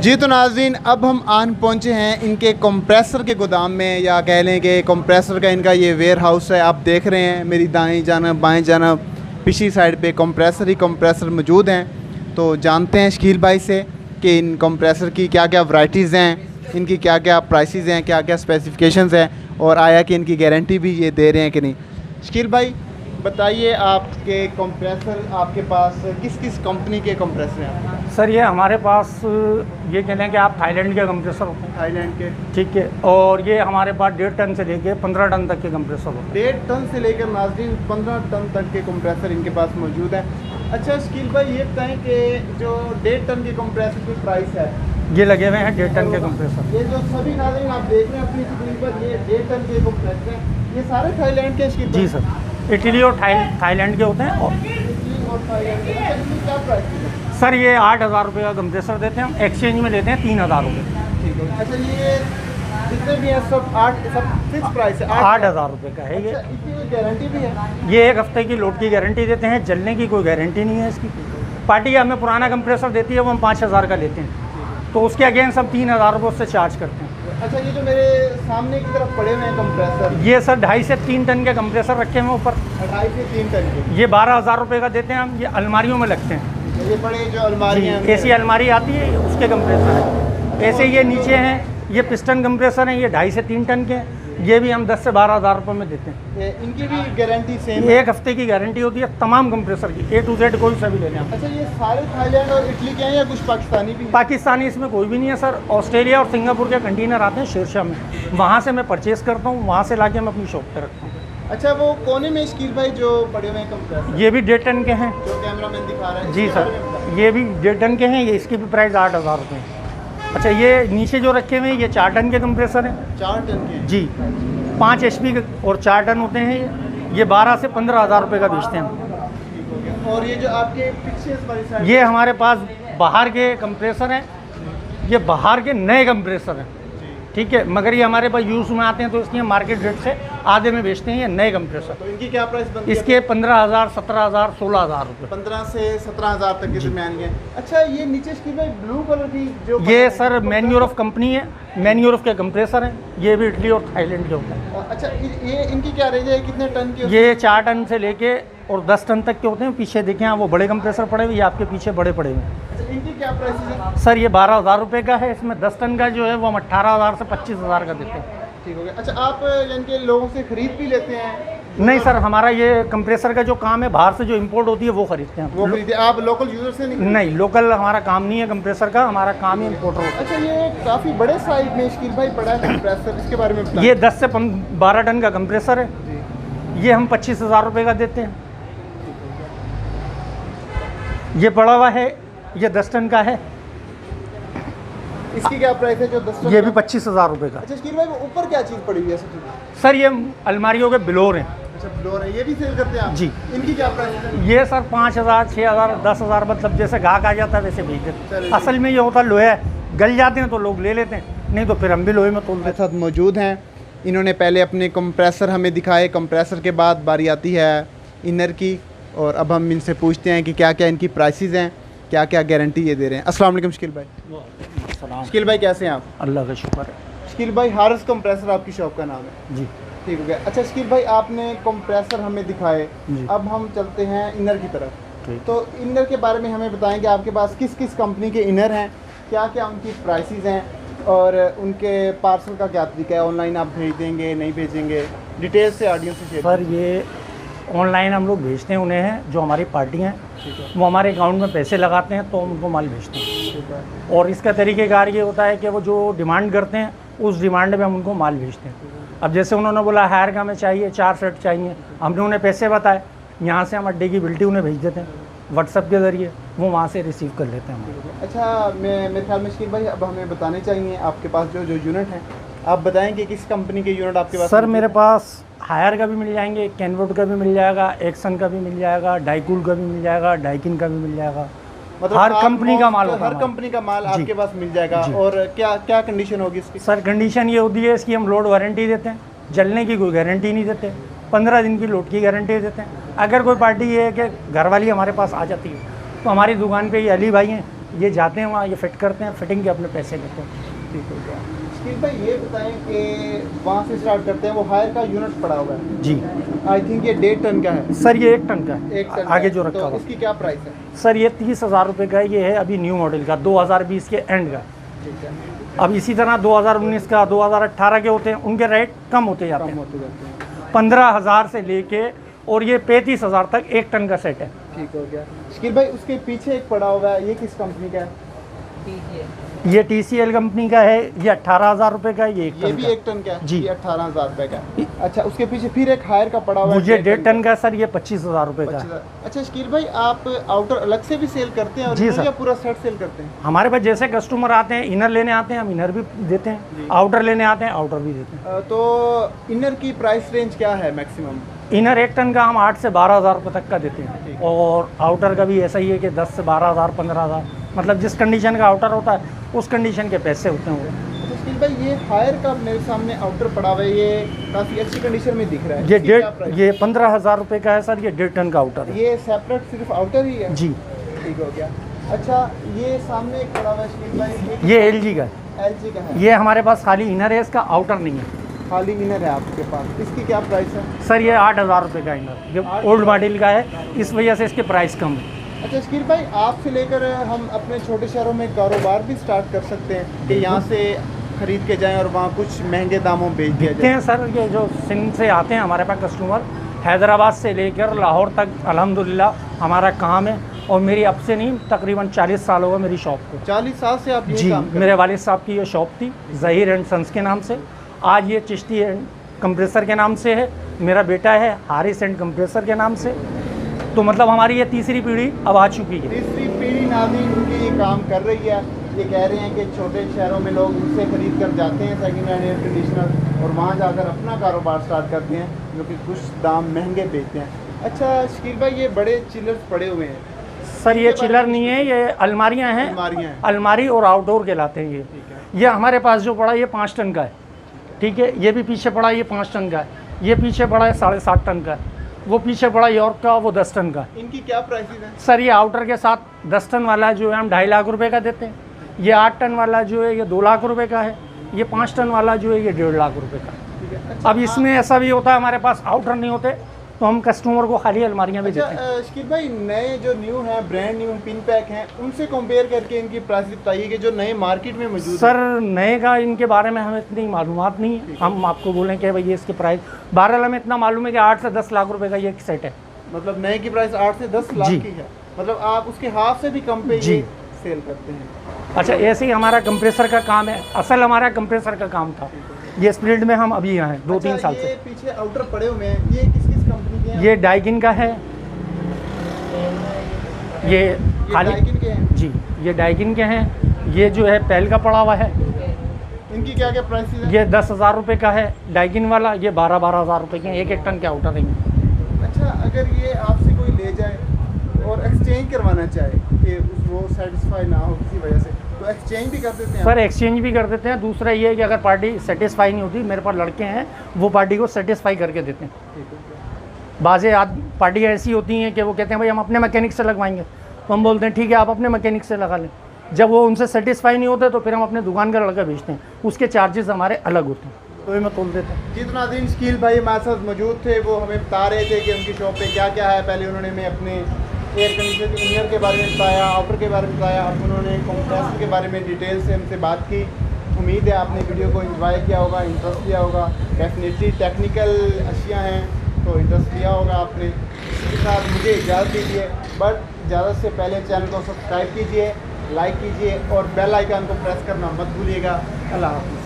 जी तो नाज़रीन, अब हम आन पहुँचे हैं इनके कंप्रेसर के गोदाम में, या कह लें कि कंप्रेसर का इनका ये वेयर हाउस है। आप देख रहे हैं मेरी दाएं जानब बाएं जानब पिछली साइड पे कंप्रेसर ही कंप्रेसर मौजूद हैं। तो जानते हैं शकील भाई से कि इन कंप्रेसर की क्या क्या वैराइटीज़ हैं, इनकी क्या क्या प्राइसेस हैं, क्या क्या स्पेसिफिकेशंस हैं, और आया कि इनकी गारंटी भी ये दे रहे हैं कि नहीं। शकील भाई बताइए, आपके कंप्रेसर आपके पास किस किस कंपनी के कंप्रेसर हैं? सर ये हमारे पास ये कह लें कि आप थाईलैंड के कंप्रेसर होते हैं। थाईलैंड के, ठीक है। और ये हमारे पास 1.5 टन से लेके 15 टन तक के कंप्रेसर होते हैं। 1.5 टन से लेकर नाज़रीन 15 टन तक के कंप्रेसर इनके पास मौजूद हैं। अच्छा शकील भाई, ये बताएं कि जो 1.5 टन के कंप्रेसर की प्राइस है, ये लगे हुए हैं 1.5 टन के कंप्रेसर। ये जो सभी नाज़रीन आप देख रहे हैं अपनी स्क्रीन पर, ये 1.5 टन के कंप्रेसर हैं, ये सारे थाईलैंड के शकील भाई? जी सर, इटली और थाईलैंड के होते हैं। और थाईलैंड के। अच्छा, इनकी क्या प्राइस है? सर ये 8,000 रुपये का कंप्रेसर देते हैं हम, एक्सचेंज में लेते हैं 3,000 रुपये। ठीक है। अच्छा, ये जितने भी हैं सब फिक्स प्राइस है? 8,000 रुपये का है ये। अच्छा, इसकी कोई गारंटी भी है? ये 1 हफ्ते की लोड की गारंटी देते हैं, जलने की कोई गारंटी नहीं है इसकी। पार्टी हमें पुराना कंप्रेसर देती है, वो हम 5,000 का लेते हैं, तो उसके अगेंस्ट हम 3,000 रुपये उससे चार्ज करते हैं। अच्छा, ये जो मेरे सामने की तरफ पड़े हुए हैं कंप्रेसर, ये सर 2.5 से 3 टन के कंप्रेसर रखे हुए ऊपर। 2.5 से 3 टन के, ये 12,000 रुपये का देते हैं हम। ये अलमारियों में लगते हैं। ये बड़े जो अलमारी हैं, ऐसी अलमारी आती है, उसके कंप्रेसर है। ऐसे ये नीचे हैं, ये पिस्टन कंप्रेसर हैं, ये 2.5 से 3 टन के हैं। ये भी हम 10 से 12,000 रुपये में देते हैं। इनकी भी गारंटी सेम है? 1 हफ्ते की गारंटी होती है तमाम कंप्रेसर की, A to Z कोई सा भी ले लें आप। अच्छा, ये सारे थाईलैंड और इटली के हैं या कुछ पाकिस्तानी भी हैं? पाकिस्तानी इसमें कोई भी नहीं है सर। ऑस्ट्रेलिया और सिंगापुर के कंटेनर आते हैं शेरशाह में, वहाँ से मैं परचेज़ करता हूँ, वहाँ से लाके मैं अपनी शॉप पर रखता हूँ। अच्छा, वो कोने में शकील भाई जो पड़े हुए हैं कंप्रेसर, ये भी 1.5 टन के हैं। जो कैमरामैन दिखा रहा है? जी सर, ये भी 1.5 टन के हैं। ये इसकी भी प्राइस 8,000 रुपये है। अच्छा, ये नीचे जो रखे हुए हैं ये 4 टन के कंप्रेसर हैं। 4 टन के? जी, 5 HP और 4 टन होते हैं। ये 12 से 15,000 रुपये का बेचते हैं हम। और ये जो आपके पीछे इस वाली साइड, ये हमारे पास बाहर के कंप्रेसर हैं, ये बाहर के नए कंप्रेसर हैं। ठीक है, मगर ये हमारे पास यूज़ में आते हैं, तो इसकी हम मार्केट रेट से आधे में बेचते हैं ये नए कंप्रेसर। तो इनकी क्या प्राइस बनती है? इसके 15,000, 17,000, 16,000 रुपये। 15 से 17,000 तक के दरमियान के। अच्छा, ये नीचे शकील भाई ब्लू कलर की जो ये सर मैन्यूरफ कंपनी है, मैन्यूरफ के कंप्रेसर हैं। ये भी इटली और थाईलैंड के होते हैं। अच्छा, ये इनकी क्या रेंज है? कितने टन की? ये 4 टन से लेके और 10 टन तक के होते हैं। पीछे देखें आप, वो बड़े कंप्रेसर पड़े हुए, ये आपके पीछे बड़े पड़े हुए हैं। अच्छा, इनकी क्या प्राइस है? सर ये 12,000 रुपये का है। इसमें 10 टन का जो है वो हम 18,000 से 25,000 का देते हैं। ठीक हो गया। अच्छा, आप इनके लोगों से खरीद भी लेते हैं? नहीं सर, हमारा ये कंप्रेसर का जो काम है, बाहर से जो इंपोर्ट होती है वो खरीदते हैं। वो खरीदे आप लोकल यूजर से? नहीं, लोकल हमारा काम नहीं है कंप्रेसर का, हमारा काम ही इंपोर्टर होता अच्छा, ये काफ़ी बड़े साइज में शकील भाई पड़ा है कंप्रेसर, इसके बारे में है। बताएं। ये 10 से 12 टन का कंप्रेसर है। ये हम 25,000 रुपये का देते हैं। ये पड़ा हुआ है, ये 10 टन का है। इसकी क्या प्राइस है जो 10 टन? ये भी 25,000 रुपये का। अच्छा शकील भाई, वो ऊपर क्या चीज़ पड़ी हुई है? सर ये अलमारियों के बिलोर हैं। अच्छा, ब्लोर है, ये भी सेल करते हैं आप? जी। इनकी क्या प्राइस है? ये सर 5,000, 6,000, 10,000, मतलब जैसे ग्राहक आ जाता है वैसे भेज देते हैं। असल में ये होता लोहा है, गल जाते हैं तो लोग ले लेते हैं, नहीं तो फिर हम भी लोहे में तोल देते हैं। साथ मौजूद हैं, इन्होंने पहले अपने कंप्रेसर हमें दिखाए, कंप्रेसर के बाद बारी आती है इनर की, और अब हम इनसे पूछते हैं कि क्या क्या इनकी प्राइसेस हैं, क्या क्या गारंटी ये दे रहे हैं। अस्सलाम वालेकुम शकील भाई। शकील भाई कैसे हैं आप? अल्लाह का शुक्र है। शकील भाई, हारिस कंप्रेसर आपकी शॉप का नाम है? जी। ठीक हो गया। अच्छा शकील भाई, आपने कंप्रेसर हमें दिखाए, अब हम चलते हैं इनर की तरफ। तो इनर के बारे में हमें बताएं कि आपके पास किस किस कंपनी के इनर हैं, क्या क्या उनकी प्राइसेस हैं, और उनके पार्सल का क्या तरीका है? ऑनलाइन आप भेज देंगे, नहीं भेजेंगे? डिटेल से ऑडियंस से शेयर। सर ये ऑनलाइन हम लोग भेजते हैं उन्हें, हैं जो हमारी पार्टी हैं वो हमारे अकाउंट में पैसे लगाते हैं, तो हम उनको माल भेजते हैं। और इसका तरीक़ेकार ये होता है कि वो जो डिमांड करते हैं उस डिमांड में हम उनको माल भेजते हैं। अब जैसे उन्होंने बोला हायर का हमें चाहिए, 4 सेट चाहिए, हमने उन्हें पैसे बताए, यहाँ से हम अड्डे की बिल्टी उन्हें भेज देते हैं व्हाट्सएप के ज़रिए, वो वहाँ से रिसीव कर लेते हैं। अच्छा, मेरे ख्याल में शकील भाई अब हमें बताने चाहिए आपके पास जो जो यूनिट हैं, आप बताएंगे किस कंपनी के यूनिट आपके पास? सर मेरे पास हायर का भी मिल जाएंगे, कैनवुड का भी मिल जाएगा, एक्सन का भी मिल जाएगा, डाइकूल का भी मिल जाएगा, डाइकिन का भी मिल जाएगा। मतलब हर कंपनी का माल होता है, हर कंपनी का माल आपके पास मिल जाएगा। और क्या क्या कंडीशन होगी इसकी? सर कंडीशन ये होती है इसकी, हम लोड वारंटी देते हैं, जलने की कोई गारंटी नहीं देते, 15 दिन की लोड की गारंटी देते हैं। अगर कोई पार्टी ये है कि घर वाली हमारे पास आ जाती है, तो हमारी दुकान पे ये अली भाई हैं, ये जाते हैं वहाँ, ये फिट करते हैं, फिटिंग के अपने पैसे लेते हैं। ठीक हो गया। शकील भाई ये बताएं कि वहाँ से स्टार्ट करते हैं, वो हायर का यूनिट पड़ा हुआ है जी आई थिंक ये 1.5 टन का है। सर, ये 1 टन का है, 1 टन का आगे है। जो रखा तो हुआ इसकी क्या प्राइस है? सर ये 30,000 रुपये का है, ये है अभी न्यू मॉडल का 2020 के एंड का। ठीक है, अब इसी तरह 2019 का 2018 के होते हैं, उनके रेट कम होते जाते कम हैं, होते जाते हैं। 15,000 से लेके और ये 35,000 तक 1 टन का सेट है। ठीक हो गया। शकील भाई उसके पीछे एक पड़ा हुआ है, ये किस कंपनी का है? ये TCL कंपनी का है, ये 18,000 रुपये का है, ये 1 ये टन भी का 1 टन का है जी। ये 18,000 रुपये का है। अच्छा, उसके पीछे फिर एक हायर का पड़ा हुआ है, मुझे 1.5 टन का सर, ये 25,000 रुपये का है। 25,000। अच्छा शकील भाई, आप आउटर अलग से भी सेल करते हैं और जी इनर सर। या पूरा सेट सेल करते हैं? हमारे पास जैसे कस्टमर आते हैं, इनर लेने आते हैं, हम इनर भी देते हैं, आउटर लेने आते हैं, आउटर भी देते हैं। तो इनर की प्राइस रेंज क्या है मैक्सिमम? इनर 1 टन का हम 8 से 12,000 रुपये तक का देते हैं, और आउटर का भी ऐसा ही है कि 10 से 12,000, 15,000, मतलब जिस कंडीशन का आउटर होता है उस कंडीशन के पैसे होते हैं वो। तो शकील भाई ये हायर का मेरे सामने आउटर पड़ा हुआ है, ये काफ़ी अच्छी कंडीशन में दिख रहा है। ये इसकी क्या प्राइस? ये 15,000 रुपये का है सर, ये 1.5 टन का आउटर है ये सेपरेट सिर्फ आउटर ही है? जी। ठीक हो गया। अच्छा, ये सामने एक पड़ा हुआ है शकील भाई, ये LG का है, LG का है। ये हमारे पास खाली इनर है, इसका आउटर नहीं है। खाली इनर है आपके पास, इसकी क्या प्राइस है? सर ये 8,000 रुपये का इनर, ये ओल्ड मॉडल का है, इस वजह से इसके प्राइस कम है। अच्छा शकील भाई, आपसे लेकर हम अपने छोटे शहरों में कारोबार भी स्टार्ट कर सकते हैं कि यहाँ से खरीद के जाएं और वहाँ कुछ महंगे दामों में बेच दिया देखते जाए? हैं सर, ये जो सिंध से आते हैं हमारे पास कस्टमर, हैदराबाद से लेकर लाहौर तक अल्हम्दुलिल्लाह हमारा काम है, और मेरी अब से नहीं तकरीबन 40 साल हो गए मेरी शॉप को। 40 साल से आप ये जी, काम कर मेरे वालिद साहब की ये शॉप थी ज़हीर एंड सन्स के नाम से, आज ये चिश्ती एंड कंप्रेसर के नाम से है, मेरा बेटा है हारिस एंड कंप्रेसर के नाम से। तो मतलब हमारी ये तीसरी पीढ़ी अब आ चुकी है। तीसरी पीढ़ी नाज़रीन उनकी ये काम कर रही है। ये कह रहे हैं कि छोटे शहरों में लोग उनसे खरीद कर जाते हैं सेकंड हैंड एयर कंडीशनर, और वहाँ जाकर अपना कारोबार स्टार्ट करते हैं, जो कि कुछ दाम महंगे बेचते हैं। अच्छा शकील भाई, ये बड़े चिलर्स पड़े हुए हैं सर, ये चिलर नहीं है, ये अलमारियाँ हैं, अलमारियाँ हैं। अलमारी और आउटडोर कहलाते हैं ये हमारे पास जो पड़ा ये 5 टन का है, ठीक है। ये भी पीछे पड़ा ये 5 टन का है, ये पीछे पड़ा है 7.5 टन का है, वो पीछे पड़ा यॉर्क का, वो 10 टन का है। इनकी क्या प्राइसेस हैं? सर ये आउटर के साथ 10 टन वाला जो है हम 2.5 लाख रुपए का देते हैं, ये 8 टन वाला जो है ये 2 लाख रुपए का है, ये 5 टन वाला जो है ये 1.5 लाख रुपए का है। ठीक है। अच्छा, अब इसमें ऐसा भी होता है हमारे पास आउटर नहीं होते तो हम कस्टमर को खाली अलमारियाँ भी देते हैं। अच्छा शकील भाई, नए जो न्यू हैं, ब्रांड न्यू पिन पैक हैं, उनसे कंपेयर करके इनकी प्राइस बताइए कि जो नए मार्केट में मौजूद सर नए का इनके बारे में हमें इतनी मालूमात नहीं है, हम आपको बोलें कि भाई ये इसके प्राइस बहरहाल हमें इतना मालूम है कि 8 से 10 लाख रुपए का ये सेट है। मतलब नए की प्राइस 8 से 10 लाख जी। की है, मतलब आप उसके हाफ से भी कम पे जी। ये सेल करते हैं? अच्छा, ऐसे ही हमारा कंप्रेसर का काम है, असल हमारा कंप्रेसर का काम था, ये स्प्लिट में हम अभी यहाँ हैं 2-3 साल ये से। पीछे आउटर पड़े हुए हैं, ये किस किस कंपनी के हैं? ये डाइकिन का है, ये खाली डाइकिन के हैं। जी, ये डाइकिन के हैं, ये जो है पेल का पड़ा हुआ है, इनकी क्या क्या प्राइसेस हैं? ये 10,000 रुपये का है डाइकिन वाला, ये 12,000 रुपये के हैं, 1-1 टन के आउटर हैं। अच्छा, अगर ये आपसे कोई ले जाए और एक्सचेंज करवाना चाहे कि वो सेटिस्फाई ना हो किसी वजह से, तो एक्सचेंज भी कर देते हैं? सर एक्सचेंज भी कर देते हैं। दूसरा ये है कि अगर पार्टी सेटिस्फाई नहीं होती, मेरे पास लड़के हैं वो पार्टी को सेटिस्फाई करके देते हैं। ठीक है। बाज़े पार्टियाँ ऐसी होती हैं कि वो कहते हैं भाई हम अपने मैकेनिक से लगवाएंगे, तो हम बोलते हैं ठीक है आप अपने मैकेनिक से लगा लें। जब वो उनसे सेटिस्फाई नहीं होते तो फिर हम अपने दुकान का लड़का भेजते हैं, उसके चार्जेस हमारे अलग होते हैं, तो ये मैं तोल देता हूँ। जी, तो नाज़रीन शकील भाई हमारे साथ मौजूद थे, वो हमें बता रहे थे कि उनकी शॉप पे क्या क्या है। पहले उन्होंने हमें अपने एयर कंडीशनर इंजन के बारे में बताया, आउटर के बारे में बताया, अब उन्होंने कंप्रेसर के बारे में डिटेल से हमसे बात की। उम्मीद है आपने वीडियो को एंजॉय किया होगा, इंटरेस्ट लिया होगा। डेफिनेटली टेक्निकल अशिया हैं तो इंटरेस्ट लिया होगा आपने। इसके साथ मुझे इजाज़त दीजिए, बट इजाज़त से पहले चैनल को सब्सक्राइब कीजिए, लाइक कीजिए और बेल आइकन को प्रेस करना मत भूलिएगा। अल्लाह हाफ़िज़।